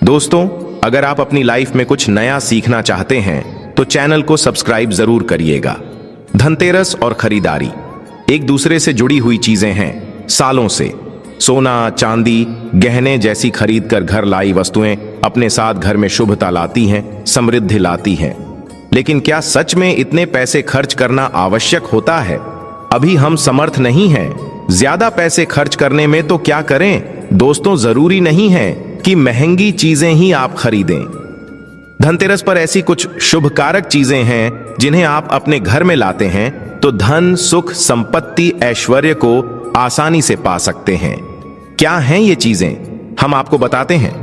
दोस्तों, अगर आप अपनी लाइफ में कुछ नया सीखना चाहते हैं तो चैनल को सब्सक्राइब जरूर करिएगा। धनतेरस और खरीदारी एक दूसरे से जुड़ी हुई चीजें हैं। सालों से सोना, चांदी, गहने जैसी खरीद कर घर लाई वस्तुएं अपने साथ घर में शुभता लाती हैं, समृद्धि लाती हैं। लेकिन क्या सच में इतने पैसे खर्च करना आवश्यक होता है? अभी हम समर्थ नहीं हैं ज्यादा पैसे खर्च करने में, तो क्या करें? दोस्तों, जरूरी नहीं है कि महंगी चीजें ही आप खरीदें। धनतेरस पर ऐसी कुछ शुभकारक चीजें हैं जिन्हें आप अपने घर में लाते हैं तो धन, सुख, संपत्ति, ऐश्वर्य को आसानी से पा सकते हैं। क्या हैं ये चीजें? हम आपको बताते हैं।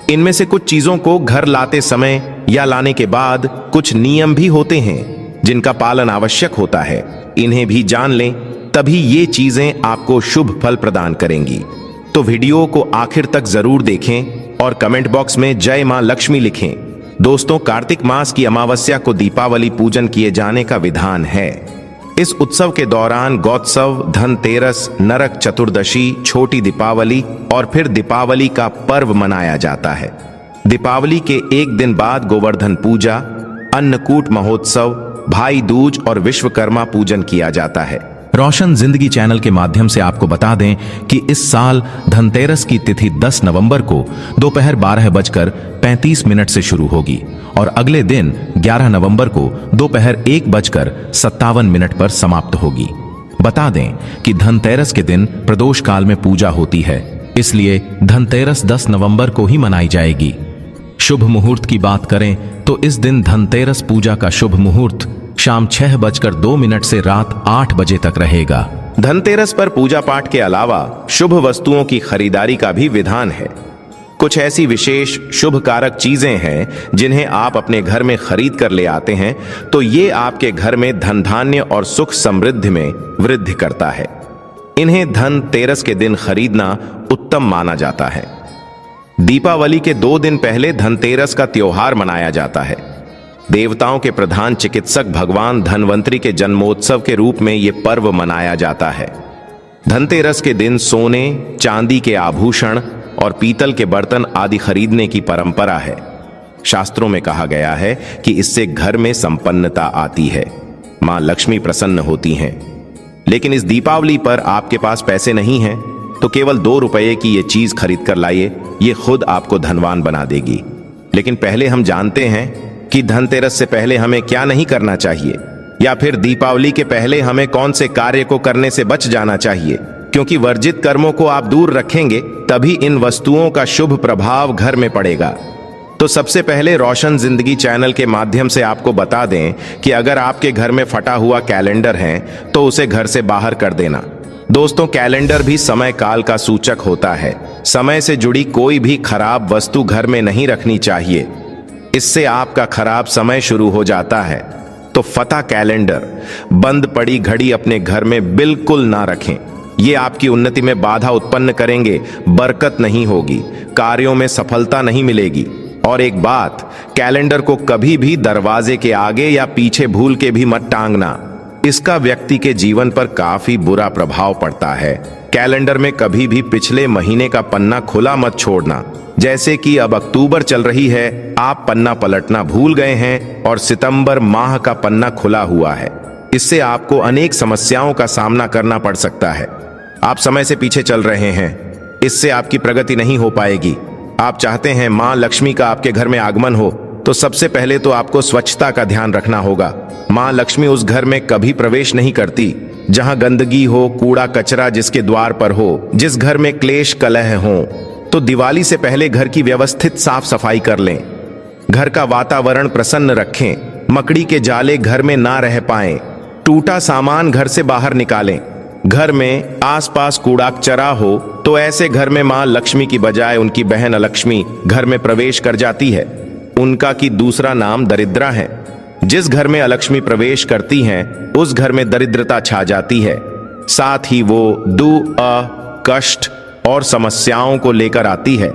इनमें से कुछ चीजों को घर लाते समय या लाने के बाद कुछ नियम भी होते हैं जिनका पालन आवश्यक होता है। इन्हें भी जान लें, तभी ये चीजें आपको शुभ फल प्रदान करेंगी। तो वीडियो को आखिर तक जरूर देखें और कमेंट बॉक्स में जय मां लक्ष्मी लिखें। दोस्तों, कार्तिक मास की अमावस्या को दीपावली पूजन किए जाने का विधान है। इस उत्सव के दौरान गौत्सव, धनतेरस, नरक चतुर्दशी, छोटी दीपावली और फिर दीपावली का पर्व मनाया जाता है। दीपावली के एक दिन बाद गोवर्धन पूजा, अन्नकूट महोत्सव, भाई दूज और विश्वकर्मा पूजन किया जाता है। रोशन जिंदगी चैनल के माध्यम से आपको बता दें कि इस साल धनतेरस की तिथि 10 नवंबर को दोपहर 12:35 से शुरू होगी और अगले दिन 11 नवंबर को दोपहर 1:57 पर समाप्त होगी। बता दें कि धनतेरस के दिन प्रदोष काल में पूजा होती है, इसलिए धनतेरस 10 नवंबर को ही मनाई जाएगी। शुभ मुहूर्त की बात करें तो इस दिन धनतेरस पूजा का शुभ मुहूर्त शाम 6:02 से रात 8 बजे तक रहेगा। धनतेरस पर पूजा पाठ के अलावा शुभ वस्तुओं की खरीदारी का भी विधान है। कुछ ऐसी विशेष शुभ कारक चीजें हैं जिन्हें आप अपने घर में खरीद कर ले आते हैं तो ये आपके घर में धन धान्य और सुख समृद्धि में वृद्धि करता है। इन्हें धनतेरस के दिन खरीदना उत्तम माना जाता है। दीपावली के 2 दिन पहले धनतेरस का त्योहार मनाया जाता है। देवताओं के प्रधान चिकित्सक भगवान धनवंतरी के जन्मोत्सव के रूप में यह पर्व मनाया जाता है। धनतेरस के दिन सोने, चांदी के आभूषण और पीतल के बर्तन आदि खरीदने की परंपरा है। शास्त्रों में कहा गया है कि इससे घर में संपन्नता आती है, मां लक्ष्मी प्रसन्न होती हैं। लेकिन इस दीपावली पर आपके पास पैसे नहीं हैं तो केवल 2 रुपये की ये चीज खरीद कर लाइए, ये खुद आपको धनवान बना देगी। लेकिन पहले हम जानते हैं कि धनतेरस से पहले हमें क्या नहीं करना चाहिए, या फिर दीपावली के पहले हमें कौन से कार्य को करने से बच जाना चाहिए, क्योंकि वर्जित कर्मों को आप दूर रखेंगे तभी इन वस्तुओं का शुभ प्रभाव घर में पड़ेगा। तो सबसे पहले रोशन जिंदगी चैनल के माध्यम से आपको बता दें कि अगर आपके घर में फटा हुआ कैलेंडर है तो उसे घर से बाहर कर देना। दोस्तों, कैलेंडर भी समय काल का सूचक होता है। समय से जुड़ी कोई भी खराब वस्तु घर में नहीं रखनी चाहिए, इससे आपका खराब समय शुरू हो जाता है। तो फटा कैलेंडर, बंद पड़ी घड़ी अपने घर में बिल्कुल ना रखें। ये आपकी उन्नति में बाधा उत्पन्न करेंगे, बरकत नहीं होगी, कार्यों में सफलता नहीं मिलेगी। और एक बात, कैलेंडर को कभी भी दरवाजे के आगे या पीछे भूल के भी मत टांगना, इसका व्यक्ति के जीवन पर काफी बुरा प्रभाव पड़ता है। कैलेंडर में कभी भी पिछले महीने का पन्ना खुला मत छोड़ना। जैसे कि अब अक्टूबर चल रही है, आप पन्ना पलटना भूल गए हैं और सितंबर माह का पन्ना खुला हुआ है। इससे आपको अनेक समस्याओं का सामना करना पड़ सकता है। आप समय से पीछे चल रहे हैं, इससे आपकी प्रगति नहीं हो पाएगी। आप चाहते हैं मां लक्ष्मी का आपके घर में आगमन हो तो सबसे पहले तो आपको स्वच्छता का ध्यान रखना होगा। मां लक्ष्मी उस घर में कभी प्रवेश नहीं करती जहां गंदगी हो, कूड़ा कचरा जिसके द्वार पर हो, जिस घर में क्लेश कलह हो। तो दिवाली से पहले घर की व्यवस्थित साफ सफाई कर लें। घर का वातावरण प्रसन्न रखें। मकड़ी के जाले घर में ना रह पाएं। टूटा सामान घर से बाहर निकालें। घर में आसपास कूड़ा कचरा हो तो ऐसे घर में मां लक्ष्मी की बजाय उनकी बहन अलक्ष्मी घर में प्रवेश कर जाती है। उनका की दूसरा नाम दरिद्रा है। जिस घर में अलक्ष्मी प्रवेश करती हैं उस घर में दरिद्रता छा जाती है। साथ ही वो कष्ट और समस्याओं को लेकर आती है।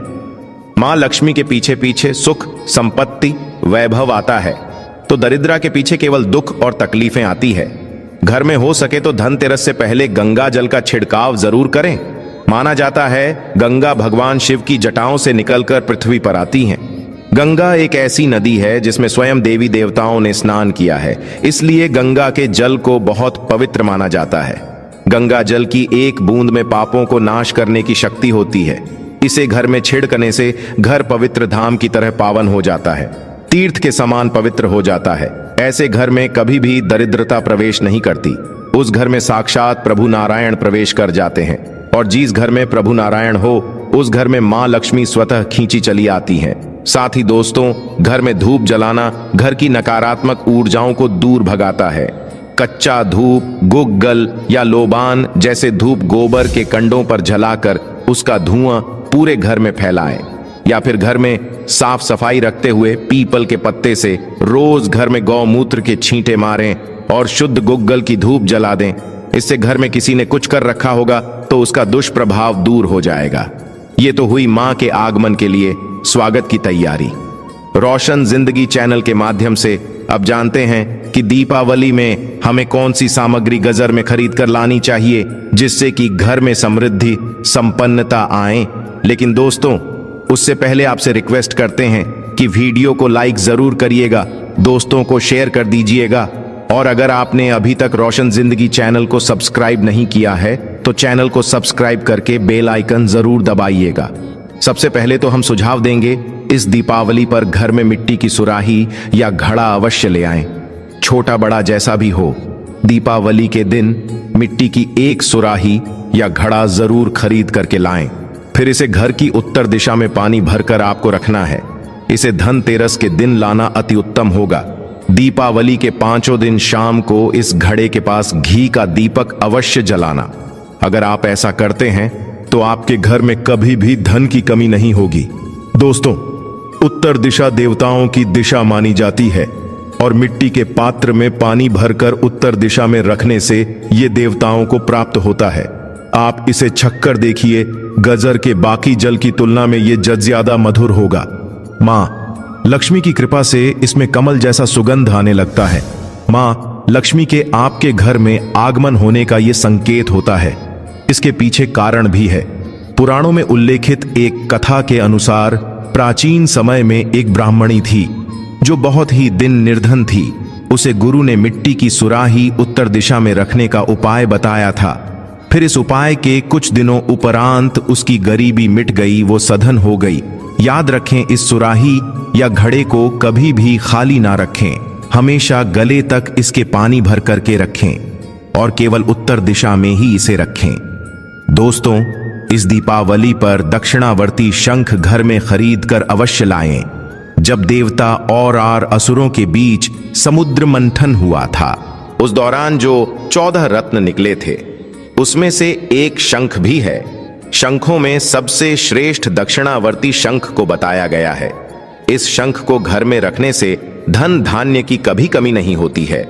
मां लक्ष्मी के पीछे पीछे सुख, संपत्ति, वैभव आता है तो दरिद्रा के पीछे केवल दुख और तकलीफें आती है। घर में हो सके तो धनतेरस से पहले गंगा जल का छिड़काव जरूर करें। माना जाता है गंगा भगवान शिव की जटाओं से निकलकर पृथ्वी पर आती हैं। गंगा एक ऐसी नदी है जिसमें स्वयं देवी देवताओं ने स्नान किया है, इसलिए गंगा के जल को बहुत पवित्र माना जाता है। गंगा जल की एक बूंद में पापों को नाश करने की शक्ति होती है। इसे घर में छिड़कने से घर पवित्र धाम की तरह पावन हो जाता है, तीर्थ के समान पवित्र हो जाता है। ऐसे घर में कभी भी दरिद्रता प्रवेश नहीं करती। उस घर में साक्षात प्रभु नारायण प्रवेश कर जाते हैं, और जिस घर में प्रभु नारायण हो उस घर में मां लक्ष्मी स्वतः खींची चली आती हैं। साथ ही दोस्तों, घर में धूप जलाना घर की नकारात्मक ऊर्जाओं को दूर भगाता है। कच्चा धूप, गुग्गल या लोबान जैसे धूप गोबर के कंडों पर जलाकर उसका धुआं पूरे घर में फैलाएं, या फिर घर में साफ सफाई रखते हुए पीपल के पत्ते से रोज घर में गौमूत्र के छींटे मारें और शुद्ध गुग्गल की धूप जला दें। इससे घर में किसी ने कुछ कर रखा होगा तो उसका दुष्प्रभाव दूर हो जाएगा। ये तो हुई मां के आगमन के लिए स्वागत की तैयारी। रोशन जिंदगी चैनल के माध्यम से अब जानते हैं कि दीपावली में हमें कौन सी सामग्री गजर में खरीद कर लानी चाहिए जिससे कि घर में समृद्धि संपन्नता आए। लेकिन दोस्तों, उससे पहले आपसे रिक्वेस्ट करते हैं कि वीडियो को लाइक जरूर करिएगा, दोस्तों को शेयर कर दीजिएगा, और अगर आपने अभी तक रोशन जिंदगी चैनल को सब्सक्राइब नहीं किया है तो चैनल को सब्सक्राइब करके बेल आइकन जरूर दबाइएगा। सबसे पहले तो हम सुझाव देंगे, इस दीपावली पर घर में मिट्टी की सुराही या घड़ा अवश्य ले आएं, छोटा बड़ा जैसा भी हो। दीपावली के दिन मिट्टी की एक सुराही या घड़ा जरूर खरीद करके लाएं। फिर इसे घर की उत्तर दिशा में पानी भरकर आपको रखना है। इसे धनतेरस के दिन लाना अति उत्तम होगा। दीपावली के 5 दिन शाम को इस घड़े के पास घी का दीपक अवश्य जलाना। अगर आप ऐसा करते हैं तो आपके घर में कभी भी धन की कमी नहीं होगी। दोस्तों, उत्तर दिशा देवताओं की दिशा मानी जाती है, और मिट्टी के पात्र में पानी भरकर उत्तर दिशा में रखने से ये देवताओं को प्राप्त होता है। आप इसे छक्कर देखिए, गजर के बाकी जल की तुलना में ये ज्यादा मधुर होगा। मां लक्ष्मी की कृपा से इसमें कमल जैसा सुगंध आने लगता है। मां लक्ष्मी के आपके घर में आगमन होने का ये संकेत होता है। इसके पीछे कारण भी है। पुराणों में उल्लेखित एक कथा के अनुसार प्राचीन समय में एक ब्राह्मणी थी जो बहुत ही दिन निर्धन थी। उसे गुरु ने मिट्टी की सुराही उत्तर दिशा में रखने का उपाय बताया था। फिर इस उपाय के कुछ दिनों उपरांत उसकी गरीबी मिट गई, वो सधन हो गई। याद रखें, इस सुराही या घड़े को कभी भी खाली ना रखें, हमेशा गले तक इसके पानी भर करके रखें और केवल उत्तर दिशा में ही इसे रखें। दोस्तों, इस दीपावली पर दक्षिणावर्ती शंख घर में खरीद कर अवश्य लाएं। जब देवता और असुरों के बीच समुद्र मंथन हुआ था, उस दौरान जो 14 रत्न निकले थे उसमें से एक शंख भी है। शंखों में सबसे श्रेष्ठ दक्षिणावर्ती शंख को बताया गया है। इस शंख को घर में रखने से धन धान्य की कभी कमी नहीं होती है।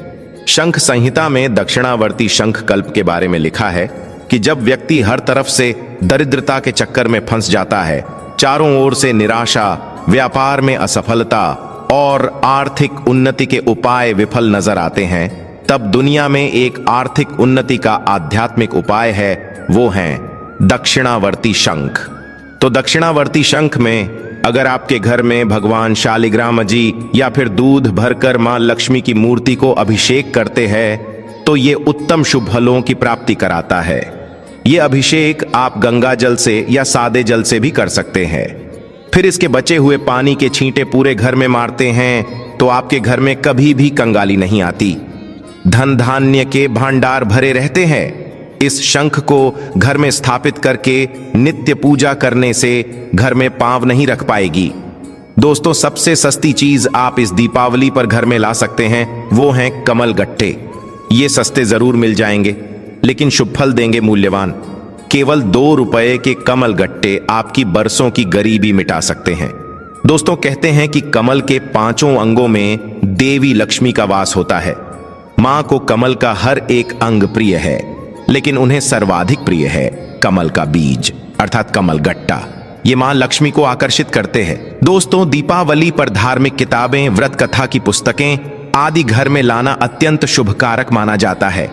शंख संहिता में दक्षिणावर्ती शंख कल्प के बारे में लिखा है कि जब व्यक्ति हर तरफ से दरिद्रता के चक्कर में फंस जाता है, चारों ओर से निराशा, व्यापार में असफलता और आर्थिक उन्नति के उपाय विफल नजर आते हैं, तब दुनिया में एक आर्थिक उन्नति का आध्यात्मिक उपाय है, वो है दक्षिणावर्ती शंख। तो दक्षिणावर्ती शंख में अगर आपके घर में भगवान शालिग्राम जी या फिर दूध भरकर मां लक्ष्मी की मूर्ति को अभिषेक करते हैं तो ये उत्तम शुभ फलों की प्राप्ति कराता है। ये अभिषेक आप गंगा जल से या सादे जल से भी कर सकते हैं। फिर इसके बचे हुए पानी के छींटे पूरे घर में मारते हैं तो आपके घर में कभी भी कंगाली नहीं आती, धन धान्य के भंडार भरे रहते हैं। इस शंख को घर में स्थापित करके नित्य पूजा करने से घर में पांव नहीं रख पाएगी। दोस्तों, सबसे सस्ती चीज आप इस दीपावली पर घर में ला सकते हैं वो हैं कमल गट्टे। ये सस्ते जरूर मिल जाएंगे लेकिन शुभ फल देंगे मूल्यवान। केवल 2 रुपए के कमल गट्टे आपकी बरसों की गरीबी मिटा सकते हैं। दोस्तों, कहते हैं कि कमल के 5 अंगों में देवी लक्ष्मी का वास होता है। मां को कमल का हर एक अंग प्रिय है, लेकिन उन्हें सर्वाधिक प्रिय है कमल का बीज अर्थात कमल गट्टा। ये मां लक्ष्मी को आकर्षित करते हैं। दोस्तों, दीपावली पर धार्मिक किताबें, व्रत कथा की पुस्तकें आदि घर में लाना अत्यंत शुभकारक माना जाता है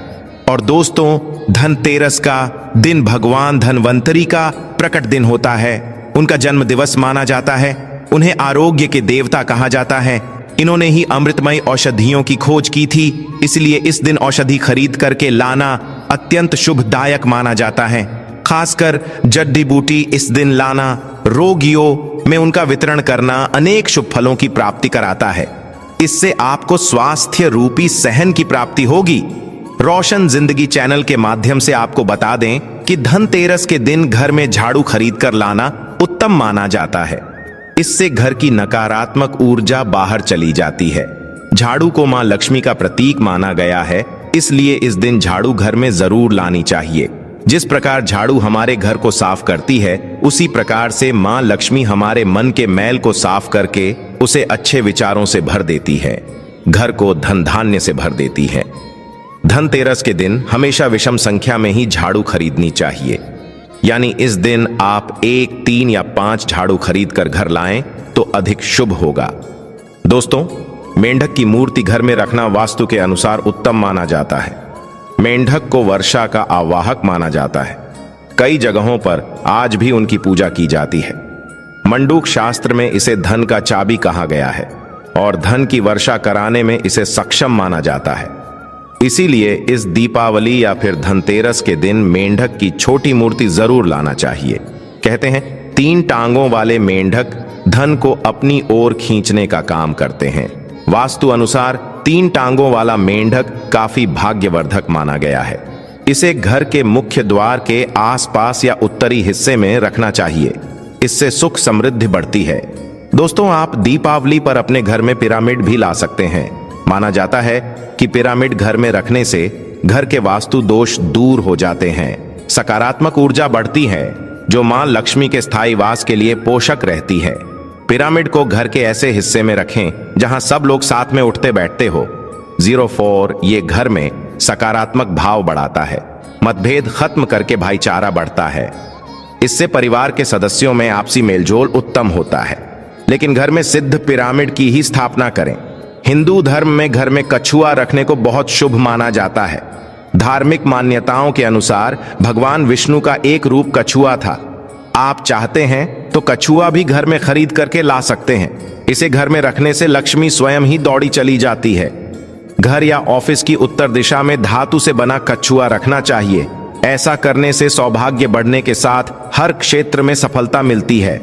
और दोस्तों, धनतेरस का दिन भगवान धनवंतरी का प्रकट दिन होता है। उनका जन्म दिवस माना जाता है। उन्हें आरोग्य के देवता कहा जाता है। इन्होंने ही अमृतमय औषधियों की खोज की थी, इसलिए इस दिन औषधि खरीद करके लाना अत्यंत शुभदायक माना जाता है। खासकर जड्डी बूटी इस दिन लाना, रोगियों में उनका वितरण करना अनेक शुभ फलों की प्राप्ति कराता है। इससे आपको स्वास्थ्य रूपी सहन की प्राप्ति होगी। रोशन जिंदगी चैनल के माध्यम से आपको बता दें कि धनतेरस के दिन घर में झाड़ू खरीद कर लाना उत्तम माना जाता है। इससे घर की नकारात्मक ऊर्जा बाहर चली जाती है। झाड़ू को मां लक्ष्मी का प्रतीक माना गया है, इसलिए इस दिन झाड़ू घर में जरूर लानी चाहिए। जिस प्रकार झाड़ू हमारे घर को साफ करती है, उसी प्रकार से मां लक्ष्मी हमारे मन के मैल को साफ करके उसे अच्छे विचारों से भर देती है, घर को धन धान्य से भर देती है। धनतेरस के दिन हमेशा विषम संख्या में ही झाड़ू खरीदनी चाहिए, यानी इस दिन आप 1, 3 या 5 झाड़ू खरीद कर घर लाएं तो अधिक शुभ होगा। दोस्तों, मेंढक की मूर्ति घर में रखना वास्तु के अनुसार उत्तम माना जाता है। मेंढक को वर्षा का आवाहक माना जाता है। कई जगहों पर आज भी उनकी पूजा की जाती है। मंडूक शास्त्र में इसे धन का चाबी कहा गया है और धन की वर्षा कराने में इसे सक्षम माना जाता है। इसीलिए इस दीपावली या फिर धनतेरस के दिन मेंढक की छोटी मूर्ति जरूर लाना चाहिए। कहते हैं 3 टांगों वाले मेंढक धन को अपनी ओर खींचने का काम करते हैं। वास्तु अनुसार 3 टांगों वाला मेंढक काफी भाग्यवर्धक माना गया है। इसे घर के मुख्य द्वार के आसपास या उत्तरी हिस्से में रखना चाहिए। इससे सुख समृद्धि बढ़ती है। दोस्तों, आप दीपावली पर अपने घर में पिरामिड भी ला सकते हैं। माना जाता है कि पिरामिड घर में रखने से घर के वास्तु दोष दूर हो जाते हैं, सकारात्मक ऊर्जा बढ़ती है, जो मां लक्ष्मी के स्थायी वास के लिए पोषक रहती है। पिरामिड को घर के ऐसे हिस्से में रखें जहां सब लोग साथ में उठते बैठते हो। 04 ये घर में सकारात्मक भाव बढ़ाता है, मतभेद खत्म करके भाईचारा बढ़ता है। इससे परिवार के सदस्यों में आपसी मेलजोल उत्तम होता है। लेकिन घर में सिद्ध पिरामिड की ही स्थापना करें। हिंदू धर्म में घर में कछुआ रखने को बहुत शुभ माना जाता है। धार्मिक मान्यताओं के अनुसार भगवान विष्णु का एक रूप कछुआ था। आप चाहते हैं तो कछुआ भी घर में खरीद करके ला सकते हैं। इसे घर में रखने से लक्ष्मी स्वयं ही दौड़ी चली जाती है। घर या ऑफिस की उत्तर दिशा में धातु से बना कछुआ रखना चाहिए। ऐसा करने से सौभाग्य बढ़ने के साथ हर क्षेत्र में सफलता मिलती है।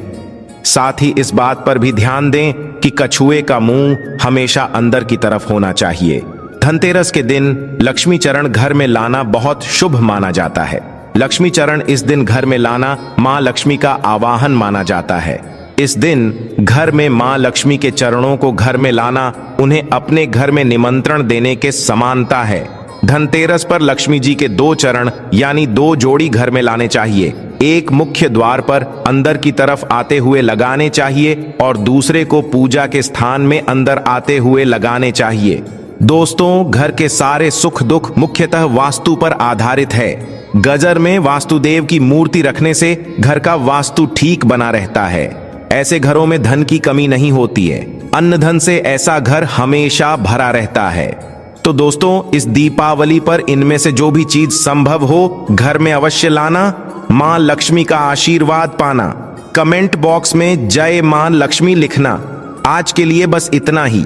साथ ही इस बात पर भी ध्यान दें कि कछुए का मुंह हमेशा अंदर की तरफ होना चाहिए। धनतेरस के दिन लक्ष्मी चरण घर में लाना बहुत शुभ माना जाता है। लक्ष्मी चरण इस दिन घर में लाना मां लक्ष्मी का आवाहन माना जाता है। इस दिन घर में मां लक्ष्मी के चरणों को घर में लाना उन्हें अपने घर में निमंत्रण देने के समानता है। धनतेरस पर लक्ष्मी जी के 2 चरण यानी 2 जोड़ी घर में लाने चाहिए। एक मुख्य द्वार पर अंदर की तरफ आते हुए लगाने चाहिए और दूसरे को पूजा के स्थान में अंदर आते हुए लगाने चाहिए। दोस्तों, घर के सारे सुख दुख मुख्यतः वास्तु पर आधारित है। गजर में वास्तुदेव की मूर्ति रखने से घर का वास्तु ठीक बना रहता है। ऐसे घरों में धन की कमी नहीं होती है। अन्न धन से ऐसा घर हमेशा भरा रहता है। तो दोस्तों, इस दीपावली पर इनमें से जो भी चीज संभव हो घर में अवश्य लाना, मां लक्ष्मी का आशीर्वाद पाना। कमेंट बॉक्स में जय मां लक्ष्मी लिखना। आज के लिए बस इतना ही।